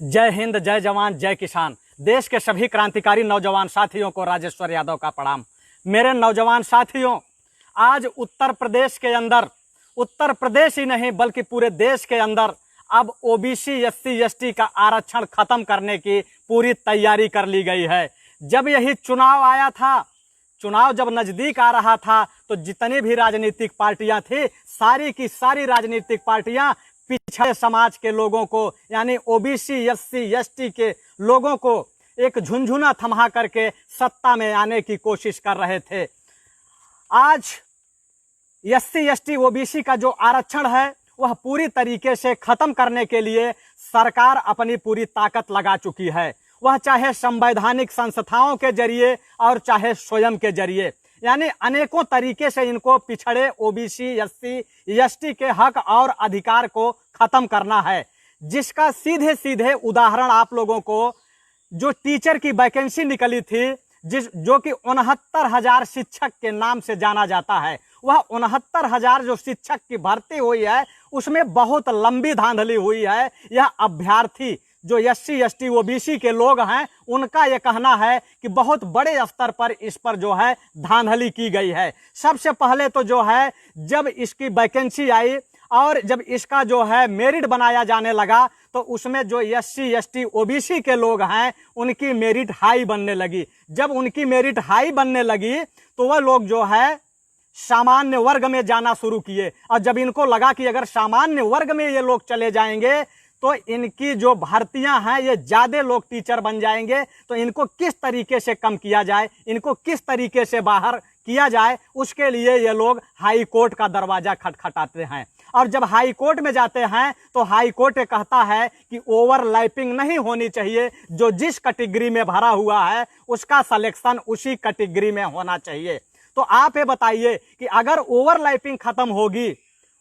जय हिंद, जय जवान, जय किसान। देश के सभी क्रांतिकारी नौजवान साथियों को राजेश्वर यादव का प्रणाम। मेरे नौजवान साथियों, आज उत्तर प्रदेश के अंदर, उत्तर प्रदेश ही नहीं बल्कि पूरे देश के अंदर अब ओबीसी एससी एसटी का आरक्षण खत्म करने की पूरी तैयारी कर ली गई है। जब यही चुनाव आया था, चुनाव जब नजदीक आ रहा था, तो जितनी भी राजनीतिक पार्टियां थी, सारी की सारी राजनीतिक पार्टियां पिछड़े समाज के लोगों को यानी ओबीसी एससी एसटी के लोगों को एक झुनझुना थमा करके सत्ता में आने की कोशिश कर रहे थे। आज एससी एसटी ओबीसी का जो आरक्षण है वह पूरी तरीके से खत्म करने के लिए सरकार अपनी पूरी ताकत लगा चुकी है। वह चाहे संवैधानिक संस्थाओं के जरिए और चाहे स्वयं के जरिए, यानी अनेकों तरीके से इनको पिछड़े ओबीसी एससी एसटी के हक और अधिकार को खत्म करना है। जिसका सीधे सीधे उदाहरण आप लोगों को जो टीचर की वैकेंसी निकली थी, जो कि 69,000 शिक्षक के नाम से जाना जाता है, वह 69,000 जो शिक्षक की भर्ती हुई है उसमें बहुत लंबी धांधली हुई है। यह अभ्यर्थी जो एससी एसटी ओबीसी के लोग हैं उनका यह कहना है कि बहुत बड़े स्तर पर इस पर जो है धांधली की गई है। सबसे पहले तो जो है जब इसकी वैकेंसी आई और जब इसका जो है मेरिट बनाया जाने लगा, तो उसमें जो एससी एसटी ओबीसी के लोग हैं उनकी मेरिट हाई बनने लगी। जब उनकी मेरिट हाई बनने लगी तो वह लोग जो है सामान्य वर्ग में जाना शुरू किए, और जब इनको लगा कि अगर सामान्य वर्ग में ये लोग चले जाएंगे तो इनकी जो भर्तियां हैं ये ज्यादा लोग टीचर बन जाएंगे, तो इनको किस तरीके से कम किया जाए, इनको किस तरीके से बाहर किया जाए, उसके लिए ये लोग हाई कोर्ट का दरवाजा खटखटाते हैं। और जब हाई कोर्ट में जाते हैं तो हाई कोर्ट कहता है कि ओवरलैपिंग नहीं होनी चाहिए, जो जिस कैटेगरी में भरा हुआ है उसका सिलेक्शन उसी कैटेगरी में होना चाहिए। तो आप ये बताइए कि अगर ओवरलैपिंग खत्म होगी,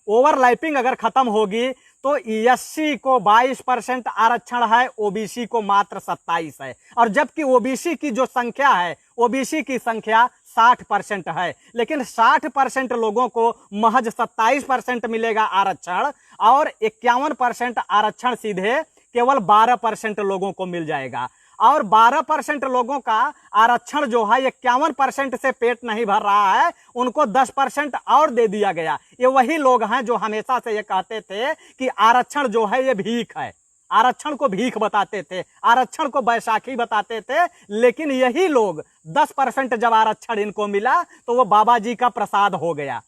ओवरलैपिंग अगर खत्म होगी तो एससी को 22% आरक्षण है, ओबीसी को मात्र 27 है। और जबकि ओबीसी की जो संख्या है, ओबीसी की संख्या 60% है, लेकिन 60% लोगों को महज 27% मिलेगा आरक्षण, और 51% आरक्षण सीधे केवल 12% लोगों को मिल जाएगा। और 12% लोगों का आरक्षण जो है 51% से पेट नहीं भर रहा है, उनको 10% और दे दिया गया। ये वही लोग हैं जो हमेशा से ये कहते थे कि आरक्षण जो है ये भीख है, आरक्षण को भीख बताते थे, आरक्षण को बैसाखी बताते थे। लेकिन यही लोग 10% जब आरक्षण इनको मिला तो वो बाबा जी का प्रसाद हो गया,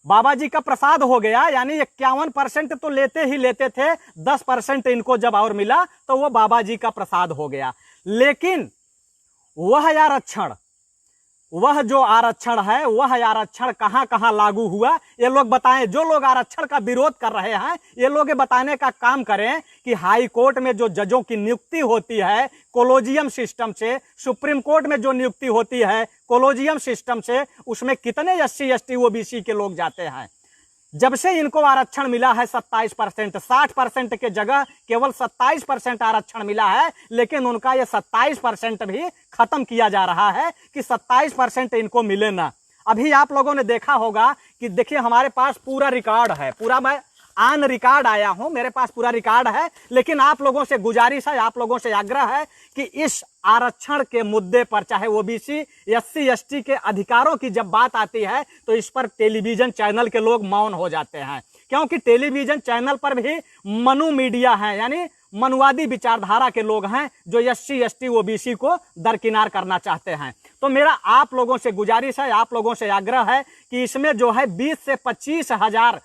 बाबा जी का प्रसाद हो गया। यानी 51% तो लेते ही लेते थे, 10% इनको जब और मिला तो वो बाबा जी का प्रसाद हो गया। लेकिन वह आरक्षण, वह जो आरक्षण है, वह आरक्षण कहां कहां लागू हुआ, ये लोग बताएं। जो लोग आरक्षण का विरोध कर रहे हैं ये लोग ये बताने का काम करें कि हाई कोर्ट में जो जजों की नियुक्ति होती है कोलोजियम सिस्टम से, सुप्रीम कोर्ट में जो नियुक्ति होती है कोलोजियम सिस्टम से, उसमें कितने एससी एसटी ओबीसी के लोग जाते हैं। जब से इनको आरक्षण मिला है 27%, 60% के जगह केवल 27% आरक्षण मिला है, लेकिन उनका ये 27% भी खत्म किया जा रहा है कि 27% इनको मिले ना। अभी आप लोगों ने देखा होगा कि देखिए हमारे पास पूरा रिकॉर्ड है, पूरा मैं ऑन रिकॉर्ड आया हूं, मेरे पास पूरा रिकॉर्ड है। लेकिन आप लोगों से गुजारिश है, आप लोगों से आग्रह है कि इस आरक्षण के मुद्दे पर, चाहे ओबीसी एससी एसटी के अधिकारों की जब बात आती है तो इस पर टेलीविजन चैनल के लोग मौन हो जाते हैं, क्योंकि टेलीविजन चैनल पर भी मनु मीडिया है, यानी मनुवादी विचारधारा के लोग हैं जो एससी एसटी ओबीसी को दरकिनार करना चाहते हैं। तो मेरा आप लोगों से गुजारिश है, आप लोगों से आग्रह है कि इसमें जो है 20 से 25 हजार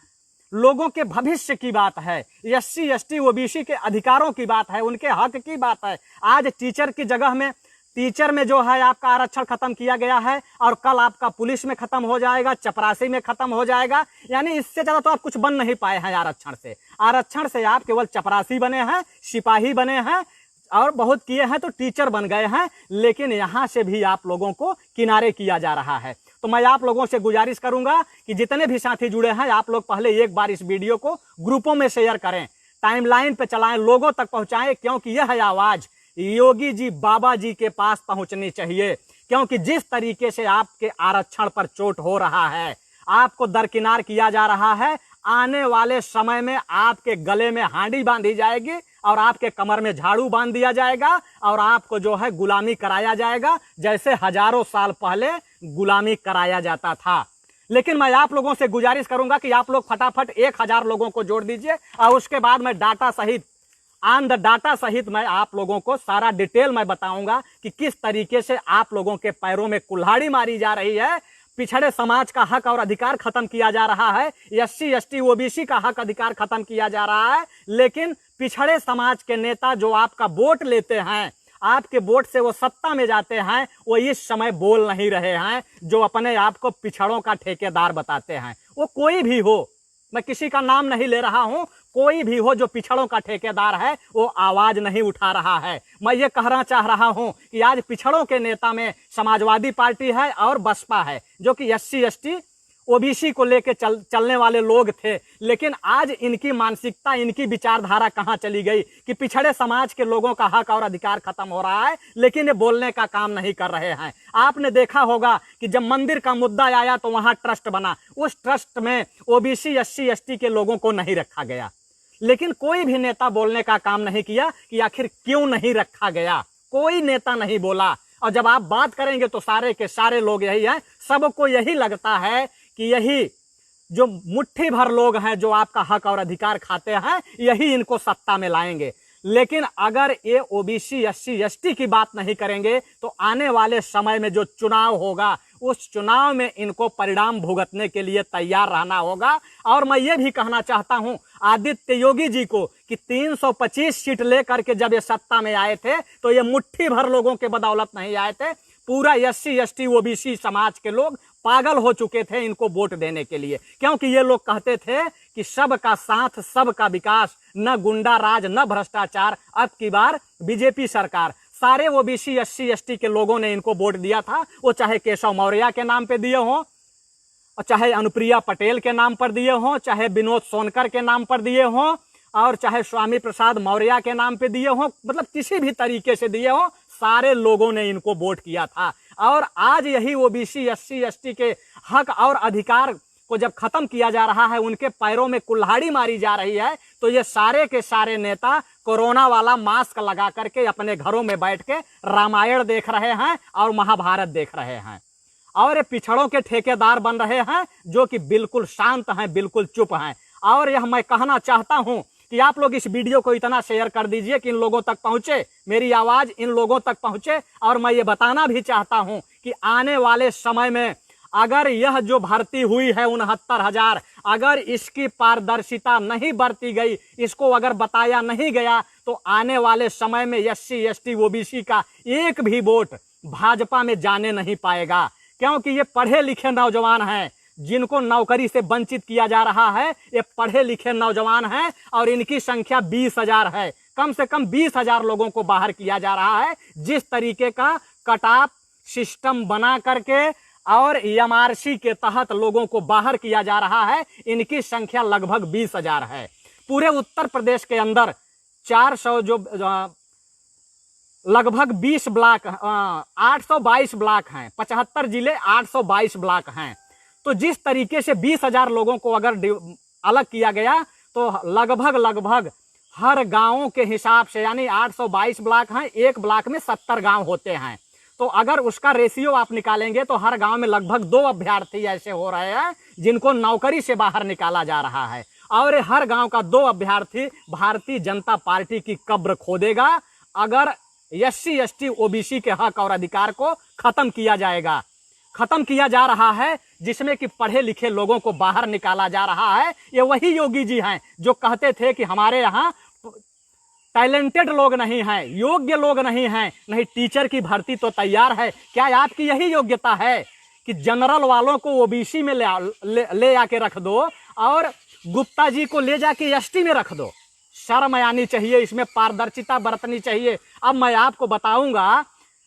लोगों के भविष्य की बात है, एससी एसटी ओबीसी के अधिकारों की बात है, उनके हक की बात है। आज टीचर की जगह में, टीचर में जो है आपका आरक्षण खत्म किया गया है, और कल आपका पुलिस में खत्म हो जाएगा, चपरासी में खत्म हो जाएगा। यानी इससे ज्यादा तो आप कुछ बन नहीं पाए हैं आरक्षण से। आरक्षण से आप केवल चपरासी बने हैं, सिपाही बने हैं, और बहुत किए हैं तो टीचर बन गए हैं। लेकिन यहां से भी आप लोगों को किनारे किया जा रहा है। तो मैं आप लोगों से गुजारिश करूंगा कि जितने भी साथी जुड़े हैं, आप लोग पहले एक बार इस वीडियो को ग्रुपों में शेयर करें, टाइमलाइन पे चलाएं, लोगों तक पहुंचाएं, क्योंकि यह आवाज योगी जी, बाबा जी के पास पहुंचनी चाहिए। क्योंकि जिस तरीके से आपके आरक्षण पर चोट हो रहा है, आपको दरकिनार किया जा रहा है, आने वाले समय में आपके गले में हांडी बांधी जाएगी और आपके कमर में झाड़ू बांध दिया जाएगा और आपको जो है गुलामी कराया जाएगा, जैसे हजारों साल पहले गुलामी कराया जाता था। लेकिन मैं आप लोगों से गुजारिश करूंगा कि आप लोग फटाफट 1000 लोगों को जोड़ दीजिए और उसके बाद मैं डाटा सहित ऑन द डाटा सहित मैं आप लोगों को सारा डिटेल मैं बताऊंगा कि किस तरीके से आप लोगों के पैरों में कुल्हाड़ी मारी जा रही है, पिछड़े समाज का हक और अधिकार खत्म किया जा रहा है, SC ST OBC का हक अधिकार खत्म किया जा रहा है। लेकिन पिछड़े समाज के नेता जो आपका वोट लेते हैं, आपके वोट से वो सत्ता में जाते हैं, वो इस समय बोल नहीं रहे हैं, जो अपने आप को पिछड़ों का ठेकेदार बताते हैं। वो कोई भी हो, मैं किसी का नाम नहीं ले रहा हूं, कोई भी हो जो पिछड़ों का ठेकेदार है वो आवाज नहीं उठा रहा है। मैं ये कहना चाह रहा हूं कि आज पिछड़ों के नेता में समाजवादी पार्टी है और बसपा है, जो कि SC ST OBC को लेके चलने वाले लोग थे। लेकिन आज इनकी मानसिकता, इनकी विचारधारा कहां चली गई कि पिछड़े समाज के लोगों का हक और अधिकार खत्म हो रहा है, लेकिन ये बोलने का काम नहीं कर रहे हैं। आपने देखा होगा कि जब मंदिर का मुद्दा आया तो वहां ट्रस्ट बना, उस ट्रस्ट में OBC SC ST के लोगों को नहीं रखा गया। लेकिन कोई भी नेता बोलने का काम नहीं किया कि आखिर क्यों नहीं रखा गया, कोई नेता नहीं बोला। और जब आप बात करेंगे तो सारे के सारे लोग यही हैं, सबको यही लगता है कि यही जो मुट्ठी भर लोग हैं जो आपका हक और अधिकार खाते हैं, यही इनको सत्ता में लाएंगे। लेकिन अगर ये OBC SC ST की बात नहीं करेंगे तो आने वाले समय में जो चुनाव होगा, उस चुनाव में इनको परिणाम भुगतने के लिए तैयार रहना होगा। और मैं ये भी कहना चाहता हूं आदित्य योगी जी को कि 325 सीट लेकर के जब ये सत्ता में आए थे तो ये मुट्ठी भर लोगों के बदौलत नहीं आए थे, पूरा SC ST OBC समाज के लोग पागल हो चुके थे इनको वोट देने के लिए। क्योंकि ये लोग कहते थे कि सबका साथ, सबका विकास, न गुंडा राज, न भ्रष्टाचार, अब की बार बीजेपी सरकार। सारे OBC SC ST के लोगों ने इनको वोट दिया था, वो चाहे केशव मौर्य के नाम पे दिए हों, और चाहे अनुप्रिया पटेल के नाम पर दिए हों, चाहे विनोद सोनकर के नाम पर दिए हों, और चाहे स्वामी प्रसाद मौर्य के नाम पे दिए हों, मतलब किसी भी तरीके से दिए हों, सारे लोगों ने इनको वोट किया था। और आज यही OBC SC ST के हक और अधिकार को जब खत्म किया जा रहा है, उनके पैरों में कुल्हाड़ी मारी जा रही है, तो ये सारे के सारे नेता कोरोना वाला मास्क लगा करके अपने घरों में बैठ के रामायण देख रहे हैं और महाभारत देख रहे हैं, और ये पिछड़ों के ठेकेदार बन रहे हैं, जो कि बिल्कुल शांत हैं, बिल्कुल चुप हैं। और यह मैं कहना चाहता हूं कि आप लोग इस वीडियो को इतना शेयर कर दीजिए कि इन लोगों तक पहुंचे, मेरी आवाज इन लोगों तक पहुंचे। और मैं ये बताना भी चाहता हूं कि आने वाले समय में अगर यह जो भर्ती हुई है 69,000, अगर इसकी पारदर्शिता नहीं बरती गई, इसको अगर बताया नहीं गया, तो आने वाले समय में SC ST OBC का एक भी वोट भाजपा में जाने नहीं पाएगा। क्योंकि ये पढ़े लिखे नौजवान हैं, जिनको नौकरी से वंचित किया जा रहा है, ये पढ़े लिखे नौजवान हैं और इनकी संख्या 20,000 है। कम से कम 20,000 लोगों को बाहर किया जा रहा है। जिस तरीके का कट ऑफ सिस्टम बना करके और MRC के तहत लोगों को बाहर किया जा रहा है, इनकी संख्या लगभग 20,000 है। पूरे उत्तर प्रदेश के अंदर 400 जो लगभग 20 ब्लॉक 822 ब्लॉक हैं, 75 जिले 822 ब्लॉक हैं। तो जिस तरीके से 20,000 लोगों को अगर अलग किया गया तो लगभग हर गांवों के हिसाब से, यानी 822 ब्लॉक हैं, एक ब्लॉक में 70 गांव होते हैं, तो अगर उसका रेशियो आप निकालेंगे तो हर गांव में लगभग 2 अभ्यर्थी ऐसे हो रहे हैं जिनको नौकरी से बाहर निकाला जा रहा है। और हर गांव का 2 अभ्यर्थी भारतीय जनता पार्टी की कब्र खोदेगा अगर SC ST OBC के हक और अधिकार को खत्म किया जाएगा। खत्म किया जा रहा है, जिसमें कि पढ़े लिखे लोगों को बाहर निकाला जा रहा है। ये वही योगी जी हैं जो कहते थे कि हमारे यहाँ टैलेंटेड लोग नहीं हैं, योग्य लोग नहीं हैं, नहीं टीचर की भर्ती तो तैयार है। क्या आपकी यही योग्यता है कि जनरल वालों को OBC में ले आके रख दो और गुप्ता जी को ले जाके ST में रख दो? शर्म आनी चाहिए, इसमें पारदर्शिता बरतनी चाहिए। अब मैं आपको बताऊंगा,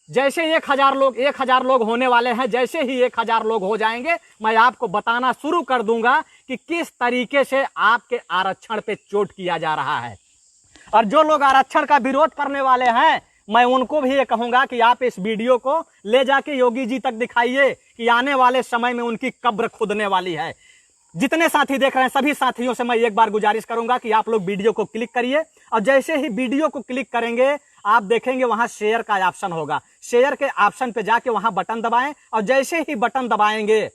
जैसे 1000 लोग होने वाले हैं, जैसे ही 1000 लोग हो जाएंगे, मैं आपको बताना शुरू कर दूंगा कि किस तरीके से आपके आरक्षण पे चोट किया जा रहा है। और जो लोग आरक्षण का विरोध करने वाले हैं, मैं उनको भी ये कहूंगा कि आप इस वीडियो को ले जाके योगी जी तक दिखाइए कि आने वाले समय में उनकी कब्र खुदने वाली है। जितने साथी देख रहे हैं सभी साथियों से मैं एक बार गुजारिश करूंगा कि आप लोग वीडियो को क्लिक करिए, और जैसे ही वीडियो को क्लिक करेंगे आप देखेंगे वहां शेयर का ऑप्शन होगा। शेयर के ऑप्शन पे जाके वहां बटन दबाएं, और जैसे ही बटन दबाएंगे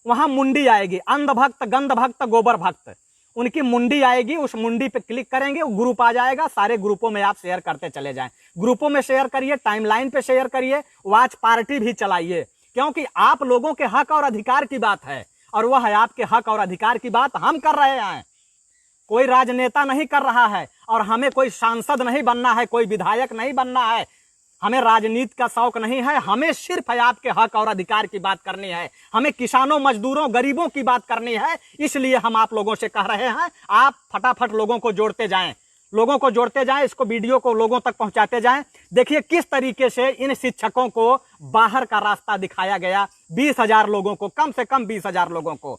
वहां मुंडी आएगी, अंधभक्त, गंधभक्त, गोबर भक्त, उनकी मुंडी आएगी। उस मुंडी पे क्लिक करेंगे, ग्रुप आ जाएगा। सारे ग्रुपों में आप शेयर करते चले जाएं। ग्रुपों में शेयर करिए, टाइमलाइन पे शेयर करिए, वॉच पार्टी भी चलाइए, क्योंकि आप लोगों के हक और अधिकार की बात है, और वह है आपके हक और अधिकार की बात हम कर रहे हैं। कोई राजनेता नहीं कर रहा है, और हमें कोई सांसद नहीं बनना है, कोई विधायक नहीं बनना है, हमें राजनीति का शौक नहीं है। हमें सिर्फ है आपके हक और अधिकार की बात करनी है, हमें किसानों, मजदूरों, गरीबों की बात करनी है। इसलिए हम आप लोगों से कह रहे हैं, आप फटाफट लोगों को जोड़ते जाएं, लोगों को जोड़ते जाएं, इसको वीडियो को लोगों तक पहुंचाते जाएं। देखिए किस तरीके से इन शिक्षकों को बाहर का रास्ता दिखाया गया। 20,000 लोगों को, कम से कम 20,000 लोगों को।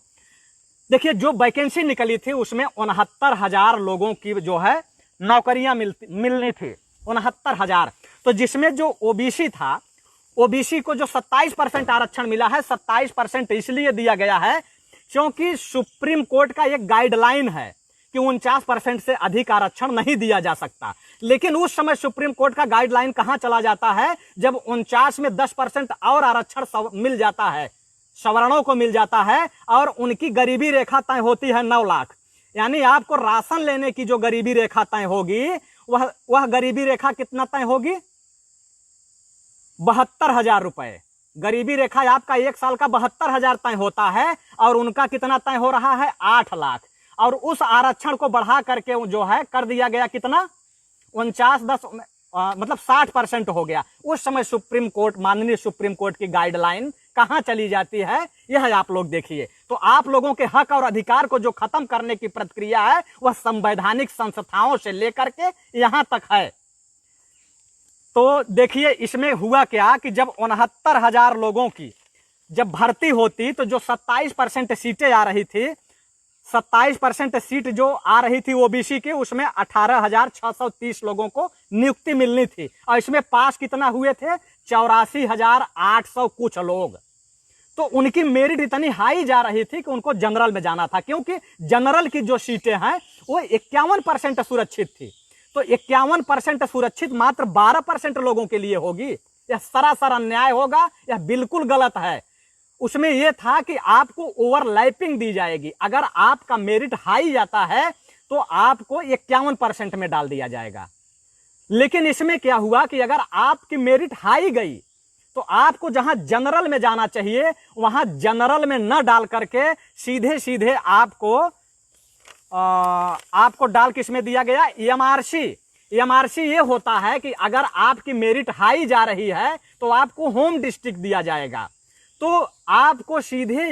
देखिए जो वैकेंसी निकली थी उसमें 69,000 लोगों की जो है नौकरियां मिलनी थी, 69,000। तो जिसमें जो ओबीसी था, ओबीसी को जो 27% आरक्षण मिला है, 27% इसलिए दिया गया है क्योंकि सुप्रीम कोर्ट का एक गाइडलाइन है कि 49% से अधिक आरक्षण नहीं दिया जा सकता। लेकिन उस समय सुप्रीम कोर्ट का गाइडलाइन कहां चला जाता है, जब 49 में 10% और आरक्षण मिल जाता है, सवर्णों को मिल जाता है, और उनकी गरीबी रेखा तय होती है 9 लाख। यानी आपको राशन लेने की जो गरीबी रेखा तय होगी, वह गरीबी रेखा कितना तय होगी, 72,000 रुपए। गरीबी रेखा आपका एक साल का 72,000 तय होता है, और उनका कितना तय हो रहा है, 8 लाख। और उस आरक्षण को बढ़ा करके जो है कर दिया गया कितना, मतलब 60% हो गया। उस समय सुप्रीम कोर्ट, माननीय सुप्रीम कोर्ट की गाइडलाइन कहां चली जाती है, यह आप लोग देखिए। तो आप लोगों के हक और अधिकार को जो खत्म करने की प्रक्रिया है, वह संवैधानिक संस्थाओं से लेकर के यहां तक है। तो देखिए इसमें हुआ क्या कि जब 69,000 लोगों की जब भर्ती होती, तो जो 27% सीटें आ रही थी, 27% सीट जो आ रही थी ओबीसी की, उसमें 18,630 लोगों को नियुक्ति मिलनी थी। और इसमें पास कितना हुए थे, 84,800 कुछ लोग। तो उनकी मेरिट इतनी हाई जा रही थी कि उनको जनरल में जाना था, क्योंकि जनरल की जो सीटें हैं वो 51% सुरक्षित थी। तो 51% सुरक्षित मात्र 12% लोगों के लिए होगी, यह सरासर अन्याय होगा, यह बिल्कुल गलत है। उसमें यह था कि आपको ओवरलैपिंग दी जाएगी। अगर आपका मेरिट हाई जाता है तो आपको 51% में डाल दिया जाएगा। लेकिन इसमें क्या हुआ कि अगर आपकी मेरिट हाई गई तो आपको जहां जनरल में जाना चाहिए वहां जनरल में न डाल करके सीधे सीधे आपको डाल किस में दिया गया, एमआरसी। एमआरसी ये होता है कि अगर आपकी मेरिट हाई जा रही है तो आपको होम डिस्ट्रिक्ट दिया जाएगा। तो आपको सीधे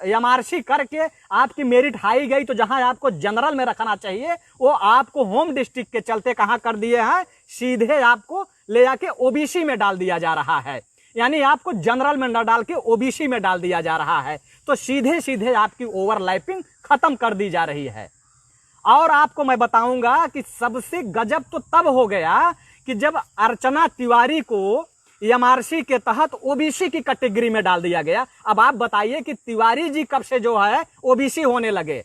एमआरसी करके आपकी मेरिट हाई गई तो जहां आपको जनरल में रखना चाहिए वो आपको होम डिस्ट्रिक्ट के चलते कहां कर दिए हैं, सीधे आपको ले जाके ओबीसी में डाल दिया जा रहा है। यानी आपको जनरल में न डाल के ओबीसी में डाल दिया जा रहा है। तो सीधे सीधे आपकी ओवरलैपिंग खत्म कर दी जा रही है। और आपको मैं बताऊंगा कि सबसे गजब तो तब हो गया कि जब अर्चना तिवारी को एमआरसी के तहत ओबीसी की कैटेगरी में डाल दिया गया। अब आप बताइए कि तिवारी जी कब से जो है ओबीसी होने लगे,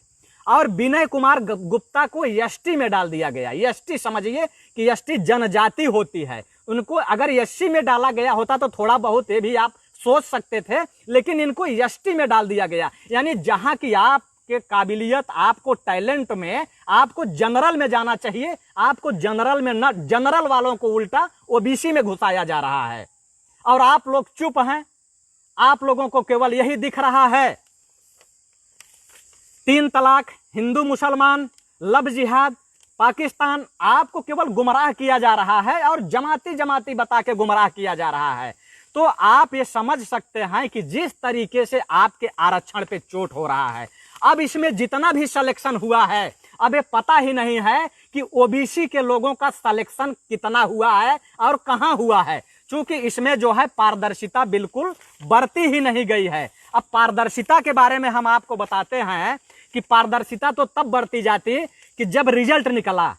और विनय कुमार गुप्ता को एसटी में डाल दिया गया। एसटी समझिए कि एसटी जनजाति होती है, उनको अगर एससी में डाला गया होता तो थोड़ा बहुत ये भी आप सोच सकते थे, लेकिन इनको एसटी में डाल दिया गया। यानी जहां की आपके काबिलियत, आपको टैलेंट में आपको जनरल में जाना चाहिए, आपको जनरल में न, जनरल वालों को उल्टा ओबीसी में घुसाया जा रहा है। और आप लोग चुप हैं, आप लोगों को केवल यही दिख रहा है, 3 तलाक, हिंदू मुसलमान, लव जिहाद, पाकिस्तान। आपको केवल गुमराह किया जा रहा है और जमाती जमाती बता के गुमराह किया जा रहा है। तो आप ये समझ सकते हैं कि जिस तरीके से आपके आरक्षण पे चोट हो रहा है, अब इसमें जितना भी सिलेक्शन हुआ है, अब ये पता ही नहीं है कि ओबीसी के लोगों का सिलेक्शन कितना हुआ है और कहां हुआ है, क्योंकि इसमें जो है पारदर्शिता बिल्कुल बरती ही नहीं गई है। अब पारदर्शिता के बारे में हम आपको बताते हैं कि पारदर्शिता तो तब बरती जाती कि जब रिजल्ट निकला।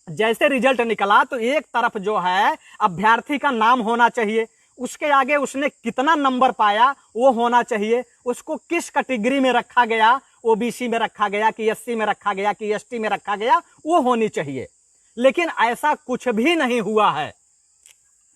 जैसे रिजल्ट निकला तो एक तरफ जो है अभ्यर्थी का नाम होना चाहिए, उसके आगे उसने कितना नंबर पाया वो होना चाहिए, उसको किस कैटेगरी में रखा गया, ओबीसी में रखा गया कि एससी में रखा गया कि एसटी में रखा गया, वो होनी चाहिए। लेकिन ऐसा कुछ भी नहीं हुआ है।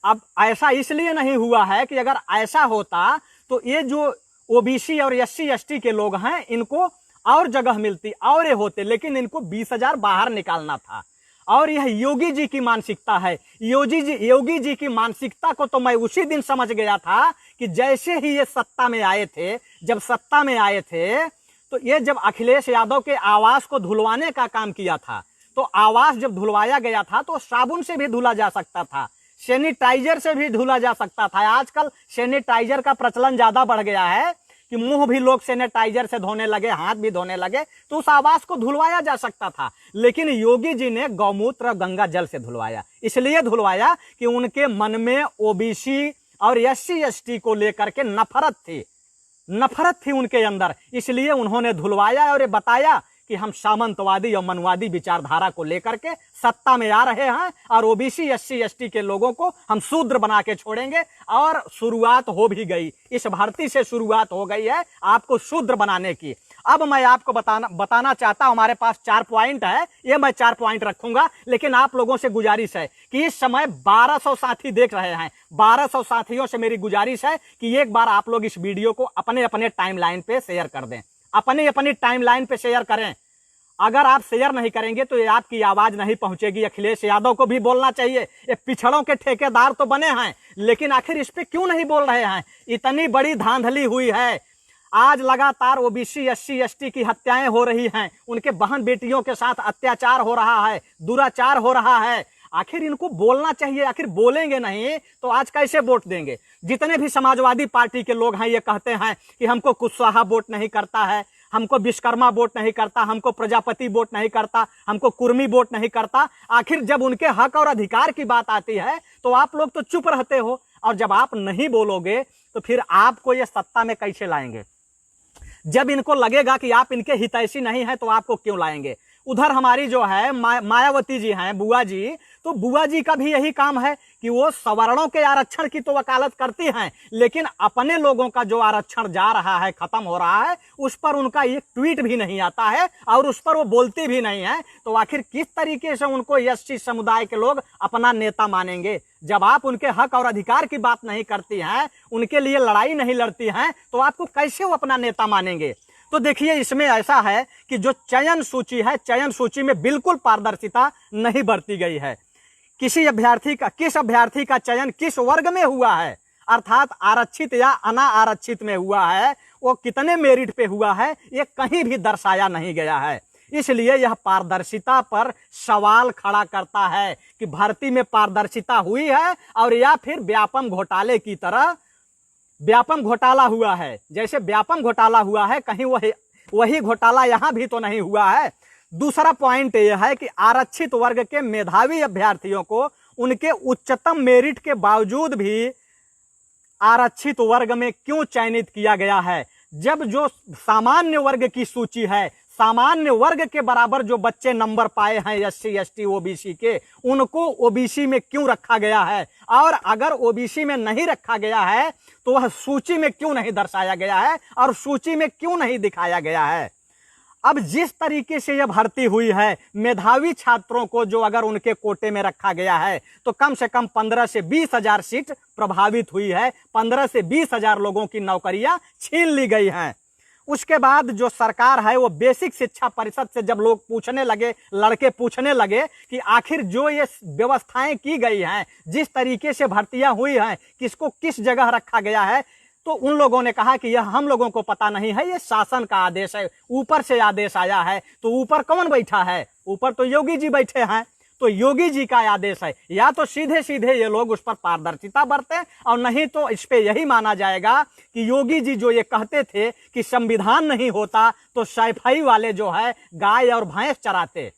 अब ऐसा इसलिए नहीं हुआ है कि अगर ऐसा होता तो ये जो ओबीसी और एससी एसटी के लोग हैं इनको और जगह मिलती और ये होते, लेकिन इनको 20,000 बाहर निकालना था। और यह योगी जी की मानसिकता है। योगी जी की मानसिकता को तो मैं उसी दिन समझ गया था कि जैसे ही ये सत्ता में आए थे, जब सत्ता में आए थे तो ये जब अखिलेश यादव के आवास को धुलवाने का काम किया था, तो आवास जब धुलवाया गया था तो साबुन से भी धुला जा सकता था, सैनिटाइजर से भी धुला जा सकता था। आजकल सैनिटाइजर का प्रचलन ज्यादा बढ़ गया है कि मुंह भी लोग सैनिटाइजर से धोने लगे, हाथ भी धोने लगे, तो उस आवास को धुलवाया जा सकता था। लेकिन योगी जी ने गौमूत्र गंगा जल से धुलवाया। इसलिए धुलवाया कि उनके मन में ओबीसी और एससी एसटी को लेकर के नफरत थी उनके अंदर। इसलिए उन्होंने धुलवाया और ये बताया कि हम सामंतवादी और मनवादी विचारधारा को लेकर के सत्ता में आ रहे हैं और ओबीसी एससी एसटी के लोगों को हम शूद्र बना के छोड़ेंगे। और शुरुआत हो भी गई, इस भर्ती से शुरुआत हो गई है आपको शूद्र बनाने की। अब मैं आपको बताना चाहता हूं, हमारे पास 4 पॉइंट है, ये मैं 4 पॉइंट रखूंगा। लेकिन आप लोगों से गुजारिश है कि इस समय 1200 साथी देख रहे हैं, 1200 साथियों से मेरी गुजारिश है कि एक बार आप लोग इस वीडियो को अपने अपने टाइमलाइन पे शेयर कर दें, अपनी टाइमलाइन पे शेयर करें। अगर आप शेयर नहीं करेंगे तो ये आपकी आवाज नहीं पहुंचेगी। अखिलेश यादव को भी बोलना चाहिए, ये पिछड़ों के ठेकेदार तो बने हैं, लेकिन आखिर इस पे क्यों नहीं बोल रहे हैं? इतनी बड़ी धांधली हुई है, आज लगातार ओबीसी एससी एसटी की हत्याएं हो रही हैं, उनके बहन बेटियों के साथ अत्याचार हो रहा है, दुराचार हो रहा है। आखिर इनको बोलना चाहिए, आखिर बोलेंगे नहीं तो आज कैसे वोट देंगे? जितने भी समाजवादी पार्टी के लोग हैं ये कहते हैं कि हमको कुशवाहा वोट नहीं करता है, हमको विश्वकर्मा वोट नहीं करता, हमको प्रजापति वोट नहीं करता, हमको कुर्मी वोट नहीं करता। आखिर जब उनके हक और अधिकार की बात आती है तो आप लोग तो चुप रहते हो, और जब आप नहीं बोलोगे तो फिर आपको ये सत्ता में कैसे लाएंगे? जब इनको लगेगा कि आप इनके हितैषी नहीं है तो आपको क्यों लाएंगे? उधर हमारी जो है मायावती जी हैं, बुआ जी, तो बुआ जी का भी यही काम है कि वो सवर्णों के आरक्षण की तो वकालत करती हैं, लेकिन अपने लोगों का जो आरक्षण जा रहा है, खत्म हो रहा है, उस पर उनका एक ट्वीट भी नहीं आता है और उस पर वो बोलती भी नहीं है। तो आखिर किस तरीके से उनको एससी समुदाय के लोग अपना नेता मानेंगे? जब आप उनके हक और अधिकार की बात नहीं करती हैं, उनके लिए लड़ाई नहीं लड़ती हैं, तो आपको कैसे वो अपना नेता मानेंगे? तो देखिए, इसमें ऐसा है कि जो चयन सूची है, चयन सूची में बिल्कुल पारदर्शिता नहीं बरती गई है। किस अभ्यर्थी का चयन किस वर्ग में हुआ है, अर्थात आरक्षित या अना आरक्षित में हुआ है, वो कितने मेरिट पे हुआ है, ये कहीं भी दर्शाया नहीं गया है। इसलिए यह पारदर्शिता पर सवाल खड़ा करता है कि भर्ती में पारदर्शिता हुई है और या फिर व्यापम घोटाले की तरह व्यापम घोटाला हुआ है। जैसे व्यापम घोटाला हुआ है, कहीं वही घोटाला यहां भी तो नहीं हुआ है। दूसरा पॉइंट यह है कि आरक्षित वर्ग के मेधावी अभ्यर्थियों को उनके उच्चतम मेरिट के बावजूद भी आरक्षित वर्ग में क्यों चयनित किया गया है? जब जो सामान्य वर्ग की सूची है, सामान्य वर्ग के बराबर जो बच्चे नंबर पाए हैं एससी एसटी ओबीसी के, उनको ओबीसी में क्यों रखा गया है? और अगर ओबीसी में नहीं रखा गया है तो वह सूची में क्यों नहीं दर्शाया गया है और सूची में क्यों नहीं दिखाया गया है? अब जिस तरीके से यह भर्ती हुई है, मेधावी छात्रों को जो अगर उनके कोटे में रखा गया है तो कम से कम 15 से 20 हजार सीट प्रभावित हुई है, 15 से 20 हजार लोगों की नौकरियां छीन ली गई हैं। उसके बाद जो सरकार है वो बेसिक शिक्षा परिषद से जब लोग पूछने लगे, लड़के पूछने लगे कि आखिर जो ये व्यवस्थाएं की गई हैं, जिस तरीके से भर्तियां हुई हैं, किसको किस जगह रखा गया है, तो उन लोगों ने कहा कि यह हम लोगों को पता नहीं है, ये शासन का आदेश है, ऊपर से आदेश आया है। तो ऊपर कौन बैठा है? ऊपर तो योगी जी बैठे हैं, तो योगी जी का आदेश है। या तो सीधे सीधे ये लोग उस पर पारदर्शिता बरतें, और नहीं तो इस पे यही माना जाएगा कि योगी जी जो ये कहते थे कि संविधान नहीं होता तो सैफई वाले जो है गाय और भैंस चराते,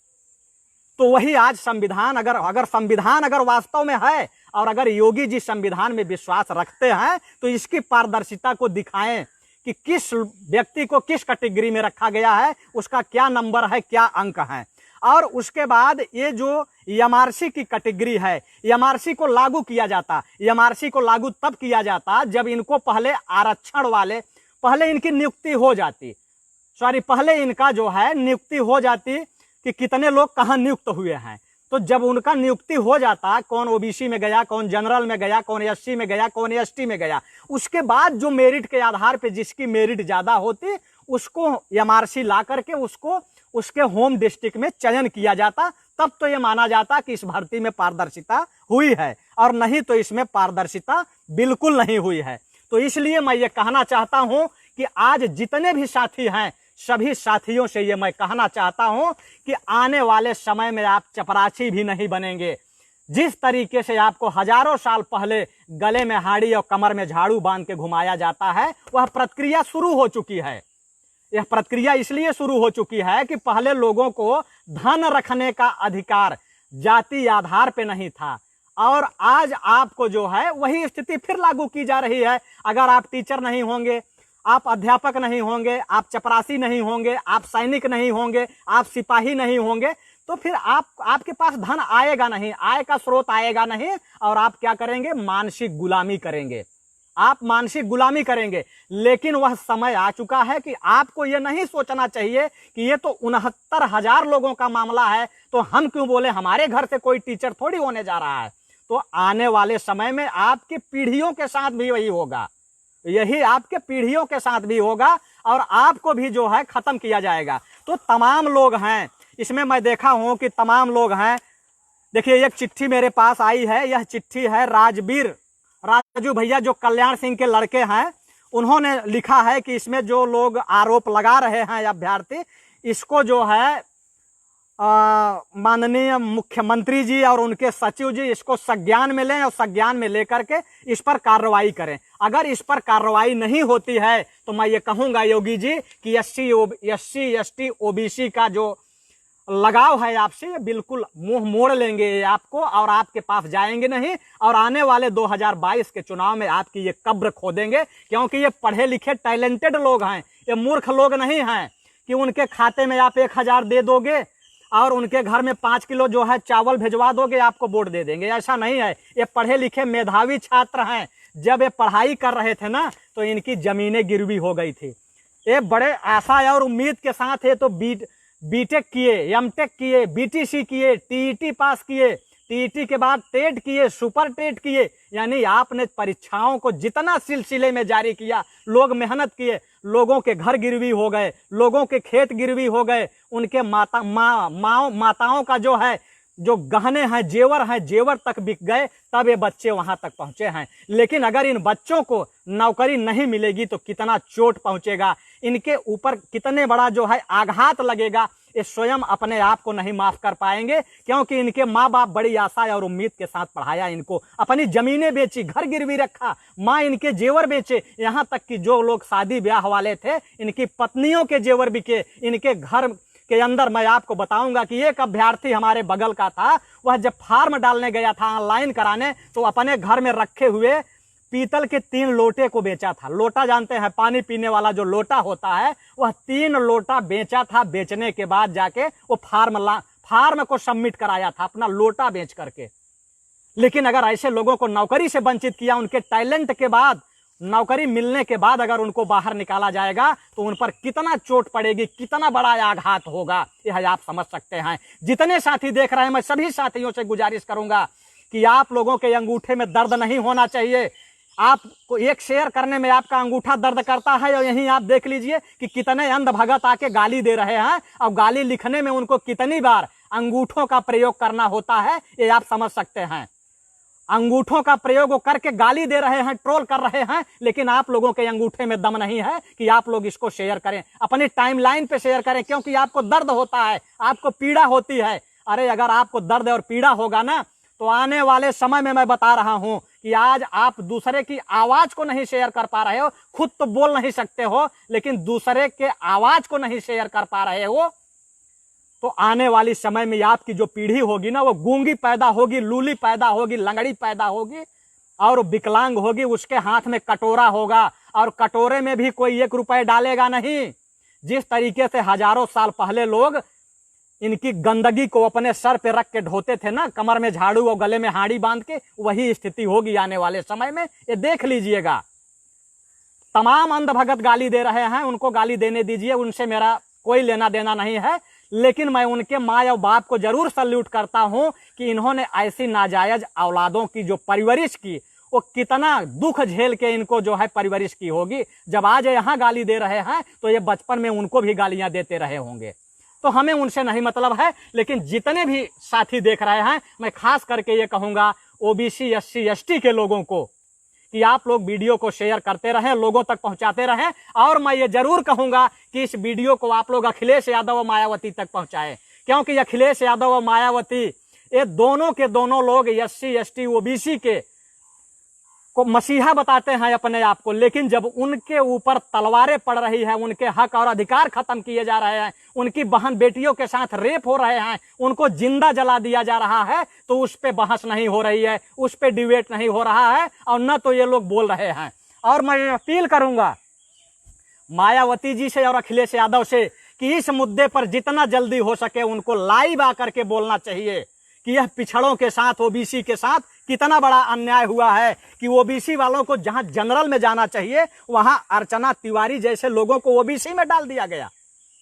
तो वही आज संविधान अगर वास्तव में है और अगर योगी जी संविधान में विश्वास रखते हैं तो इसकी पारदर्शिता को दिखाएं कि किस व्यक्ति को किस कैटेगरी में रखा गया है, उसका क्या नंबर है, क्या अंक है। और उसके बाद ये जो एमआरसी की कैटेगरी है। एमआरसी को लागू किया जाता, एमआरसी को लागू तब किया जाता जब इनको पहले आरक्षण वाले, पहले इनकी नियुक्ति हो जाती, पहले इनका जो है नियुक्ति हो जाती कि कितने लोग कहाँ नियुक्त हुए हैं। तो जब उनका नियुक्ति हो जाता, कौन ओबीसी में गया, कौन जनरल में गया, कौन एससी में गया, कौन एसटी में गया, उसके बाद जो मेरिट के आधार पे जिसकी मेरिट ज्यादा होती उसको एमआरसी ला करके उसको उसके होम डिस्ट्रिक्ट में चयन किया जाता। तब तो ये माना जाता कि इस भर्ती में पारदर्शिता हुई है, और नहीं तो इसमें पारदर्शिता बिल्कुल नहीं हुई है। तो इसलिए मैं ये कहना चाहता हूं कि आज जितने भी साथी हैं, सभी साथियों से ये मैं कहना चाहता हूं कि आने वाले समय में आप चपरासी भी नहीं बनेंगे। जिस तरीके से आपको हजारों साल पहले गले में हाड़ी और कमर में झाड़ू बांध के घुमाया जाता है, वह प्रक्रिया शुरू हो चुकी है। यह प्रक्रिया इसलिए शुरू हो चुकी है कि पहले लोगों को धन रखने का अधिकार जाति आधार पे नहीं था, और आज आपको जो है वही स्थिति फिर लागू की जा रही है। अगर आप टीचर नहीं होंगे, आप अध्यापक नहीं होंगे, आप चपरासी नहीं होंगे, आप सैनिक नहीं होंगे, आप सिपाही नहीं होंगे, तो फिर आपके पास धन आएगा नहीं, आय का स्रोत आएगा नहीं, और आप क्या करेंगे? मानसिक गुलामी करेंगे, आप मानसिक गुलामी करेंगे। लेकिन वह समय आ चुका है कि आपको यह नहीं सोचना चाहिए कि ये तो 69,000 लोगों का मामला है, तो हम क्यों बोले, हमारे घर से कोई टीचर थोड़ी होने जा रहा है। तो आने वाले समय में आपकी पीढ़ियों के साथ भी वही होगा, यही आपके पीढ़ियों के साथ भी होगा, और आपको भी जो है खत्म किया जाएगा। तो तमाम लोग हैं इसमें, मैं देखा हूं कि तमाम लोग हैं। देखिए, एक चिट्ठी मेरे पास आई है, यह चिट्ठी है राजू भैया जो कल्याण सिंह के लड़के हैं, उन्होंने लिखा है कि इसमें जो लोग आरोप लगा रहे हैं अभ्यर्थी, इसको जो है माननीय मुख्यमंत्री जी और उनके सचिव जी इसको संज्ञान में लें, और संज्ञान में लेकर के इस पर कार्रवाई करें। अगर इस पर कार्रवाई नहीं होती है तो मैं ये कहूंगा योगी जी कि एससी एसटी ओबीसी का जो लगाव है आपसे, ये बिल्कुल मुंह मोड़ लेंगे आपको, और आपके पास जाएंगे नहीं, और आने वाले 2022 के चुनाव में आपकी ये कब्र खोदेंगे। क्योंकि ये पढ़े लिखे टैलेंटेड लोग हैं, ये मूर्ख लोग नहीं हैं कि उनके खाते में आप 1,000 दे दोगे और उनके घर में 5 किलो जो है चावल भिजवा दोगे, आपको वोट दे देंगे। ऐसा नहीं है, ये पढ़े लिखे मेधावी छात्र हैं। जब ये पढ़ाई कर रहे थे ना, तो इनकी जमीनें गिरवी हो गई थी। ये बड़े आशा और उम्मीद के साथ है तो बीटेक किए, एमटेक किए, बीटीसी किए, टीईटी पास किए, टीईटी के बाद टेट किए, सुपर टेट किए, यानी आपने परीक्षाओं को जितना सिलसिले में जारी किया, लोग मेहनत किए, लोगों के घर गिरवी हो गए, लोगों के खेत गिरवी हो गए, उनके माताओं का जो है जो गहने हैं, जेवर तक बिक गए, तब ये बच्चे वहां तक पहुंचे हैं। लेकिन अगर इन बच्चों को नौकरी नहीं मिलेगी तो कितना चोट पहुंचेगा, इनके ऊपर कितने बड़ा जो है आघात लगेगा, ये स्वयं अपने आप को नहीं माफ कर पाएंगे। क्योंकि इनके माँ बाप बड़ी आशा और उम्मीद के साथ पढ़ाया इनको, अपनी जमीनें बेची, घर गिरवी रखा, माँ इनके जेवर बेचे, यहाँ तक कि जो लोग शादी ब्याह वाले थे, इनकी पत्नियों के जेवर बिके, इनके घर के अंदर। मैं आपको बताऊंगा कि एक अभ्यर्थी हमारे बगल का था, वह जब फार्म डालने गया था ऑनलाइन कराने, तो अपने घर में रखे हुए पीतल के 3 लोटे को बेचा था। लोटा जानते हैं, पानी पीने वाला जो लोटा होता है, वह 3 लोटा बेचा था। बेचने के बाद जाके वो फार्म को सबमिट कराया था अपना लोटा बेच करके। लेकिन अगर ऐसे लोगों को नौकरी से वंचित किया, उनके टैलेंट के बाद, नौकरी मिलने के बाद अगर उनको बाहर निकाला जाएगा तो उन पर कितना चोट पड़ेगी, कितना बड़ा आघात होगा, यह आप समझ सकते हैं। जितने साथी देख रहे हैं, मैं सभी साथियों से गुजारिश करूंगा कि आप लोगों के अंगूठे में दर्द नहीं होना चाहिए। आपको एक शेयर करने में आपका अंगूठा दर्द करता है, और यहीं आप देख लीजिए कि कितने अंध भगत आके गाली दे रहे हैं, और गाली लिखने में उनको कितनी बार अंगूठों का प्रयोग करना होता है, ये आप समझ सकते हैं। अंगूठों का प्रयोग करके गाली दे रहे हैं, ट्रोल कर रहे हैं, लेकिन आप लोगों के अंगूठे में दम नहीं है कि आप लोग इसको शेयर करें, अपनी टाइमलाइन पे शेयर करें। क्योंकि आपको दर्द होता है, आपको पीड़ा होती है। अरे अगर आपको दर्द और पीड़ा होगा ना, तो आने वाले समय में मैं बता रहा हूं कि आज आप दूसरे की आवाज को नहीं शेयर कर पा रहे हो, खुद तो बोल नहीं सकते हो, लेकिन दूसरे के आवाज को नहीं शेयर कर पा रहे हो, तो आने वाली समय में आपकी जो पीढ़ी होगी ना, वो गूंगी पैदा होगी, लूली पैदा होगी, लंगड़ी पैदा होगी, और विकलांग होगी। उसके हाथ में कटोरा होगा, और कटोरे में भी कोई 1 रुपए डालेगा नहीं। जिस तरीके से हजारों साल पहले लोग इनकी गंदगी को अपने सर पे रख के ढोते थे ना, कमर में झाड़ू और गले में हाड़ी बांध के, वही स्थिति होगी आने वाले समय में, ये देख लीजिएगा। तमाम अंधभगत गाली दे रहे हैं, उनको गाली देने दीजिए, उनसे मेरा कोई लेना देना नहीं है, लेकिन मैं उनके माँ और बाप को जरूर सल्यूट करता हूं कि इन्होंने ऐसी नाजायज औलादों की जो परवरिश की, वो कितना दुख झेल के इनको जो है परवरिश की होगी। जब आज यहाँ गाली दे रहे हैं तो ये बचपन में उनको भी गालियां देते रहे होंगे। तो हमें उनसे नहीं मतलब है, लेकिन जितने भी साथी देख रहे हैं, मैं खास करके ये कहूंगा ओबीसी एससी एसटी के लोगों को कि आप लोग वीडियो को शेयर करते रहें, लोगों तक पहुंचाते रहें। और मैं ये जरूर कहूंगा कि इस वीडियो को आप लोग अखिलेश यादव और मायावती तक पहुंचाएं, क्योंकि अखिलेश यादव और मायावती ये दोनों के दोनों लोग एससी एसटी ओबीसी के को मसीहा बताते हैं अपने आप को, लेकिन जब उनके ऊपर तलवारें पड़ रही है, उनके हक और अधिकार खत्म किए जा रहे हैं, उनकी बहन बेटियों के साथ रेप हो रहे हैं, उनको जिंदा जला दिया जा रहा है, तो उस पे बहस नहीं हो रही है, उस पे डिबेट नहीं हो रहा है, और न तो ये लोग बोल रहे हैं। और मैं अपील करूंगा मायावती जी से और अखिलेश यादव से कि इस मुद्दे पर जितना जल्दी हो सके उनको लाइव आकर के बोलना चाहिए कि यह पिछड़ों के साथ, ओबीसी के साथ कितना बड़ा अन्याय हुआ है कि ओबीसी वालों को जहां जनरल में जाना चाहिए, वहां अर्चना तिवारी जैसे लोगों को ओबीसी में डाल दिया गया।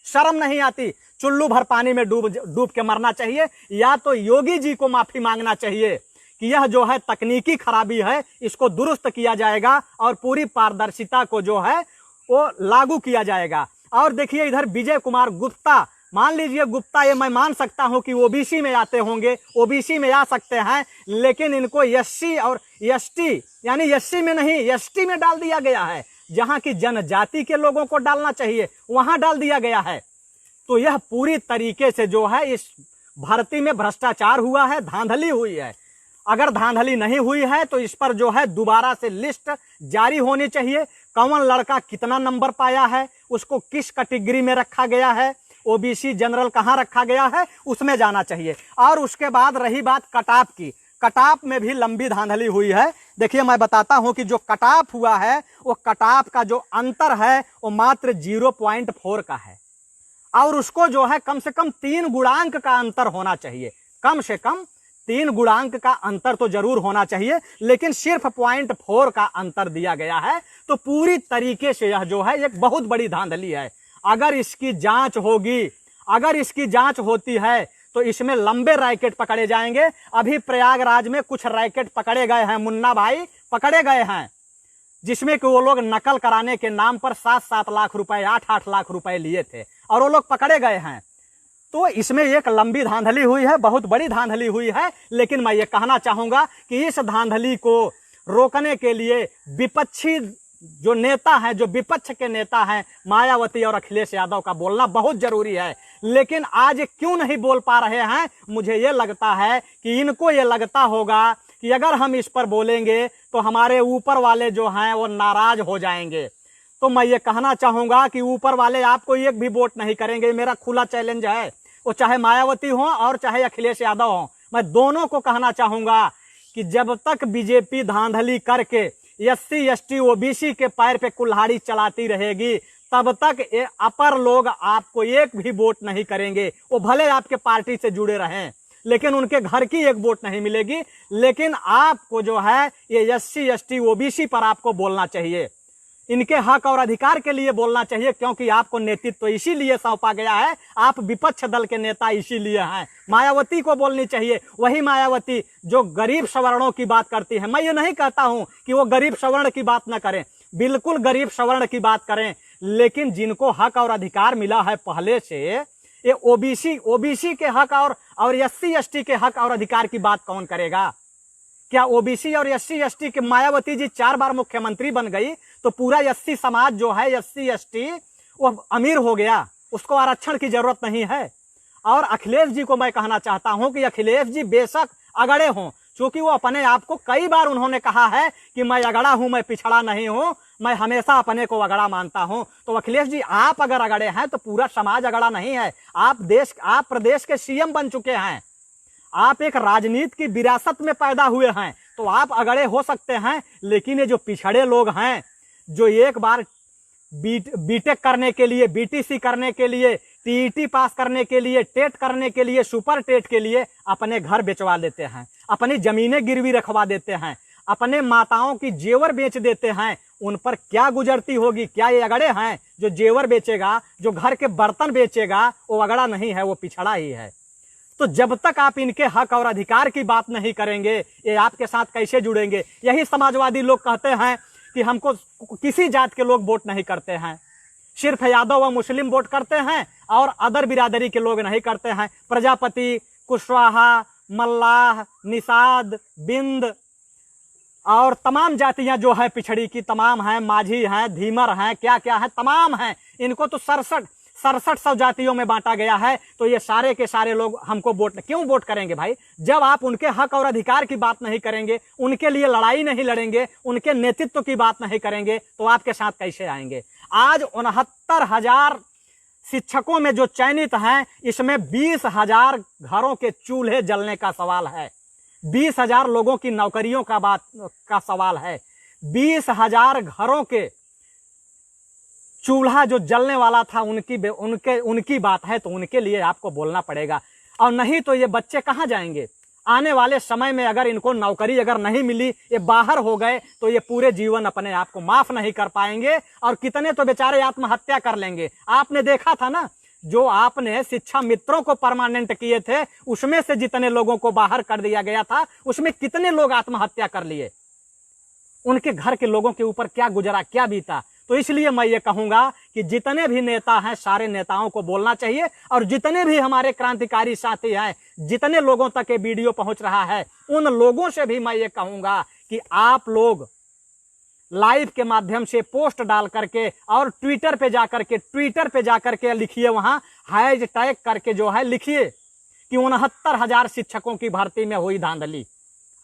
शर्म नहीं आती? चुल्लू भर पानी में डूब के मरना चाहिए, या तो योगी जी को माफी मांगना चाहिए कि यह जो है तकनीकी खराबी है, इसको दुरुस्त किया जाएगा और पूरी पारदर्शिता को जो है वो लागू किया जाएगा। और देखिए इधर विजय कुमार गुप्ता, मान लीजिए गुप्ता, ये मैं मान सकता हूं कि ओबीसी में आते होंगे, ओबीसी में आ सकते हैं, लेकिन इनको एससी और एसटी, यानी एससी में नहीं एसटी में डाल दिया गया है। जहां की जनजाति के लोगों को डालना चाहिए वहां डाल दिया गया है। तो यह पूरी तरीके से जो है इस भर्ती में भ्रष्टाचार हुआ है, धांधली हुई है। अगर धांधली नहीं हुई है तो इस पर जो है दोबारा से लिस्ट जारी होनी चाहिए। कौन लड़का कितना नंबर पाया है, उसको किस कैटेगरी में रखा गया है, ओबीसी जनरल कहां रखा गया है, उसमें जाना चाहिए। और उसके बाद रही बात कटऑफ की, कटऑफ में भी लंबी धांधली हुई है। देखिए मैं बताता हूं कि जो कटऑफ हुआ है, वो कटऑफ का जो अंतर है वो मात्र 0.4 का है, और उसको जो है कम से कम 3 गुणांक का अंतर होना चाहिए। कम से कम 3 गुणांक का अंतर तो जरूर होना चाहिए, लेकिन सिर्फ 0.4 का अंतर दिया गया है। तो पूरी तरीके से यह जो है एक बहुत बड़ी धांधली है। अगर इसकी जांच होगी, अगर इसकी जांच होती है तो इसमें लंबे रैकेट पकड़े जाएंगे। अभी प्रयागराज में कुछ रैकेट पकड़े गए हैं, मुन्ना भाई पकड़े गए हैं, जिसमें कि वो लोग नकल कराने के नाम पर 7-7 लाख रुपए, 8-8 लाख रुपए लिए थे, और वो लोग पकड़े गए हैं। तो इसमें एक लंबी धांधली हुई है, बहुत बड़ी धांधली हुई है। लेकिन मैं ये कहना चाहूंगा कि इस धांधली को रोकने के लिए विपक्षी जो नेता हैं, जो विपक्ष के नेता हैं, मायावती और अखिलेश यादव का बोलना बहुत जरूरी है। लेकिन आज क्यों नहीं बोल पा रहे हैं? मुझे ये लगता है कि इनको ये लगता होगा कि अगर हम इस पर बोलेंगे तो हमारे ऊपर वाले जो हैं वो नाराज हो जाएंगे। तो मैं ये कहना चाहूंगा कि ऊपर वाले आपको एक भी वोट नहीं करेंगे। मेरा खुला चैलेंज है, वो चाहे मायावती हो और चाहे अखिलेश यादव हो, मैं दोनों को कहना चाहूंगा कि जब तक बीजेपी धांधली करके एससी एसटी ओबीसी के पैर पे कुल्हाड़ी चलाती रहेगी, तब तक ये अपर लोग आपको एक भी वोट नहीं करेंगे। वो भले आपके पार्टी से जुड़े रहें, लेकिन उनके घर की एक वोट नहीं मिलेगी। लेकिन आपको जो है ये एससी एसटी ओबीसी पर आपको बोलना चाहिए, इनके हक और अधिकार के लिए बोलना चाहिए, क्योंकि आपको नेतृत्व इसीलिए सौंपा गया है, आप विपक्ष दल के नेता इसीलिए हैं। मायावती को बोलनी चाहिए, वही मायावती जो गरीब सवर्णों की बात करती है। मैं ये नहीं कहता हूं कि वो गरीब सवर्ण की बात न करें, बिल्कुल गरीब सवर्ण की बात करें, लेकिन जिनको हक और अधिकार मिला है पहले से, ये ओबीसी के हक और एससी एसटी के हक और अधिकार की बात कौन करेगा? क्या ओबीसी और एससी एसटी के मायावती जी 4 बार मुख्यमंत्री बन गई तो पूरा एससी समाज जो है, एससी एसटी, वो अमीर हो गया, उसको आरक्षण की जरूरत नहीं है? और अखिलेश जी को मैं कहना चाहता हूं कि अखिलेश जी बेशक अगड़े हों, क्योंकि वो अपने आप को कई बार उन्होंने कहा है कि मैं अगड़ा हूं, मैं पिछड़ा नहीं हूं, मैं हमेशा अपने को अगड़ा मानता हूं। तो अखिलेश जी आप अगर अगड़े हैं तो पूरा समाज अगड़ा नहीं है। आप प्रदेश के सीएम बन चुके हैं, आप एक राजनीति की विरासत में पैदा हुए हैं, तो आप अगड़े हो सकते हैं। लेकिन ये जो पिछड़े लोग हैं, जो एक बार बीटेक करने के लिए, बीटीसी करने के लिए टीईटी पास करने के लिए, टेट करने के लिए, सुपर टेट के लिए अपने घर बेचवा देते हैं, अपनी जमीनें गिरवी रखवा देते हैं, अपने माताओं की जेवर बेच देते हैं। उन पर क्या गुजरती होगी? क्या ये अगड़े हैं? जो जेवर बेचेगा, जो घर के बर्तन बेचेगा, वो अगड़ा नहीं है, वो पिछड़ा ही है। तो जब तक आप इनके हक और अधिकार की बात नहीं करेंगे, ये आपके साथ कैसे जुड़ेंगे? यही समाजवादी लोग कहते हैं कि हमको किसी जात के लोग वोट नहीं करते हैं, सिर्फ यादव व मुस्लिम वोट करते हैं और अदर बिरादरी के लोग नहीं करते हैं। प्रजापति, कुशवाहा, मल्लाह, निषाद, बिंद और तमाम जातियां जो है पिछड़ी की तमाम हैं, माझी हैं, धीमर हैं, क्या क्या है, तमाम हैं। इनको तो 6700 जातियों में बांटा गया है। तो ये सारे के सारे लोग हमको वोट क्यों वोट करेंगे भाई? जब आप उनके हक और अधिकार की बात नहीं करेंगे, उनके लिए लड़ाई नहीं लड़ेंगे, उनके नेतृत्व की बात नहीं करेंगे, तो आपके साथ कैसे आएंगे? आज 69,000 शिक्षकों में जो चयनित हैं, इसमें 20,000 घरों के चूल्हे जलने का सवाल है, 20,000 लोगों की नौकरियों का सवाल है, 20,000 घरों के चूल्हा जो जलने वाला था उनकी बात है। तो उनके लिए आपको बोलना पड़ेगा, और नहीं तो ये बच्चे कहाँ जाएंगे? आने वाले समय में अगर इनको नौकरी अगर नहीं मिली, ये बाहर हो गए, तो ये पूरे जीवन अपने आप को माफ नहीं कर पाएंगे और कितने तो बेचारे आत्महत्या कर लेंगे। आपने देखा था ना, जो आपने शिक्षा मित्रों को परमानेंट किए थे, उसमें से जितने लोगों को बाहर कर दिया गया था, उसमें कितने लोग आत्महत्या कर लिए? उनके घर के लोगों के ऊपर क्या गुजरा, क्या बीता? तो इसलिए मैं ये कहूंगा कि जितने भी नेता हैं, सारे नेताओं को बोलना चाहिए, और जितने भी हमारे क्रांतिकारी साथी हैं, जितने लोगों तक ये वीडियो पहुंच रहा है, उन लोगों से भी मैं ये कहूंगा कि आप लोग लाइव के माध्यम से पोस्ट डाल करके और ट्विटर पे जाकर के लिखिए, वहां हैशटैग करके जो है लिखिए कि 69,000 शिक्षकों की भर्ती में हुई धांधली।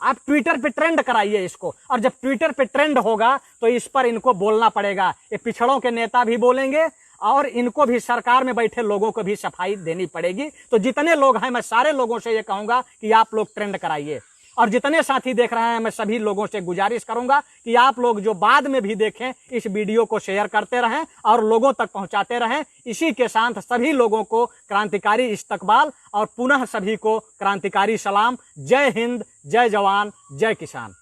आप ट्विटर पे ट्रेंड कराइए इसको, और जब ट्विटर पे ट्रेंड होगा तो इस पर इनको बोलना पड़ेगा। ये पिछड़ों के नेता भी बोलेंगे और इनको भी, सरकार में बैठे लोगों को भी सफाई देनी पड़ेगी। तो जितने लोग हैं, मैं सारे लोगों से ये कहूंगा कि आप लोग ट्रेंड कराइए, और जितने साथी देख रहे हैं, मैं सभी लोगों से गुजारिश करूंगा कि आप लोग जो बाद में भी देखें, इस वीडियो को शेयर करते रहें और लोगों तक पहुंचाते रहें। इसी के साथ सभी लोगों को क्रांतिकारी इस्तकबाल और पुनः सभी को क्रांतिकारी सलाम। जय हिंद, जय जवान, जय किसान।